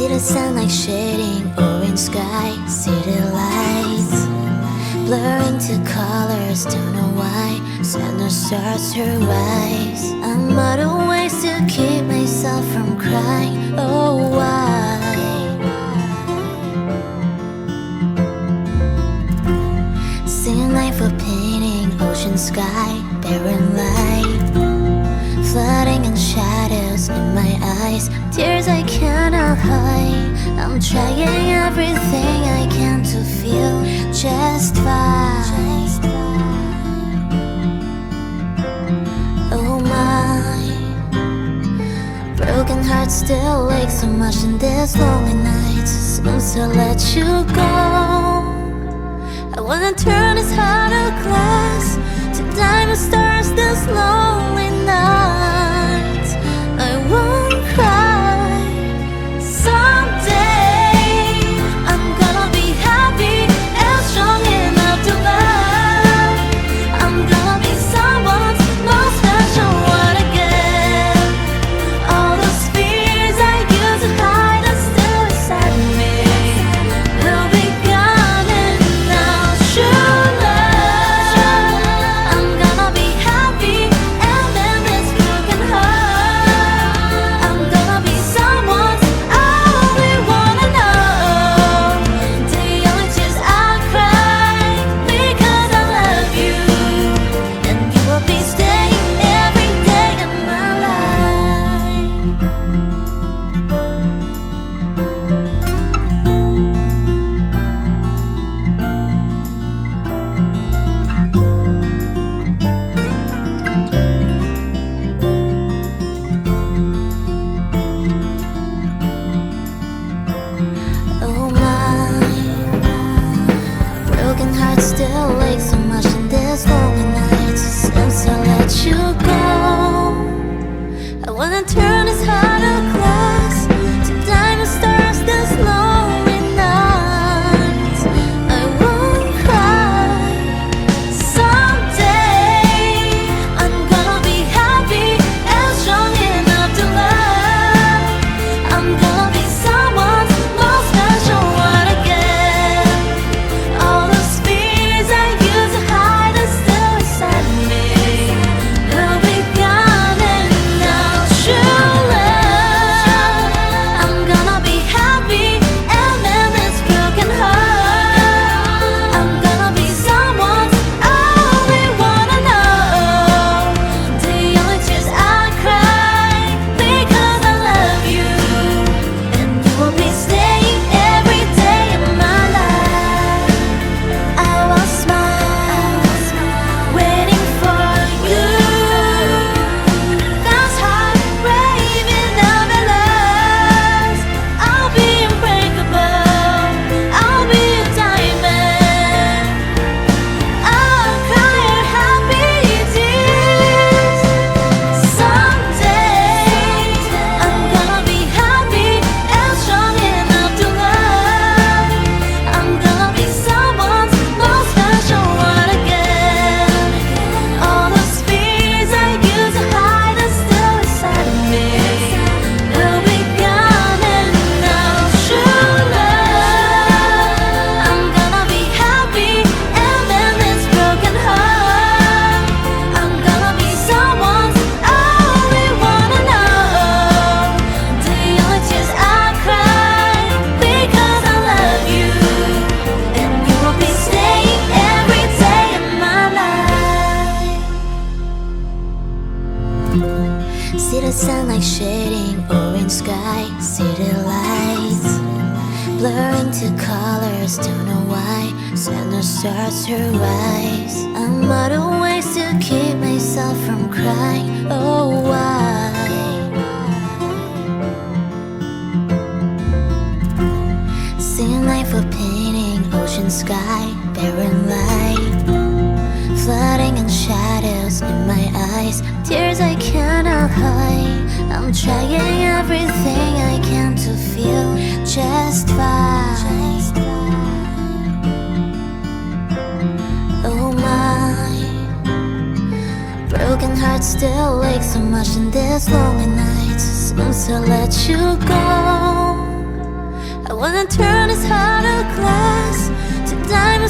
See the sunlight shading orange sky, city lights blurring to colors, don't know why. Sun starts to rise. I'm out of ways to keep myself from crying. Oh, why? Seeing life for painting, ocean sky, barren light, flooding and shadows in my eyes, tears I cannot hide. I'm trying everything I can to feel just fine. Oh my, broken heart still aches so much in this lonely night. Soon to let you go. I wanna turn this heart of glass to diamond stars this lonely night. I won't cry. Someday I'm gonna be happy and strong enough to love. I'm gonna be someone's most special one again. All those fears I used to hide are still inside me. They'll be gone and now true love. I'm gonna be happy and mend this broken heart. I'm gonna be someone's only wanna know. The only tears I cry because I love you, and you will be staying every day in my life. Oh my, broken heart still aches so much in this lonely night. Since I let you go, I wanna turn this heart of glass to diamond stars this lonely night. I won't cry. Someday I'm gonna be happy and strong enough to love. I'm gonna be someone's most special one again. All those fears I used to hide are still inside me. They'll be gone and now true love. I'm gonna be happy and mend this broken heart. I'm gonna be someone's only wanna know. The only tears I cry because I love you, and you will be staying every day in my life. I will smile, waiting for you. That's heart raving of your love. I'll be unbreakable. I'll be a diamond. I'll cry your happy tears. Someday I'm gonna be happy and strong enough to love. I'm gonna be someone's most special one again. All those fears I used to hide are still inside of me. They'll be gone and now true love. I'm gonna be happy and mend this broken heart. I'm gonna be someone's only wanna know. The only tears I cry because I love you, and you will be staying every day in my life. See the sunlight shading orange sky, city lights blurring to colors, don't know why. Sun starts to rise. I'm out of ways to keep myself from crying. Oh, why? Seeing life for painting, ocean sky, barren light, flooding and shadows in my eyes, tears I cannot hide. I'm trying everything I can to feel just fine. Oh my, broken heart still aches so much in this lonely night. Soon to let you go. I wanna turn this heart of glass to diamond.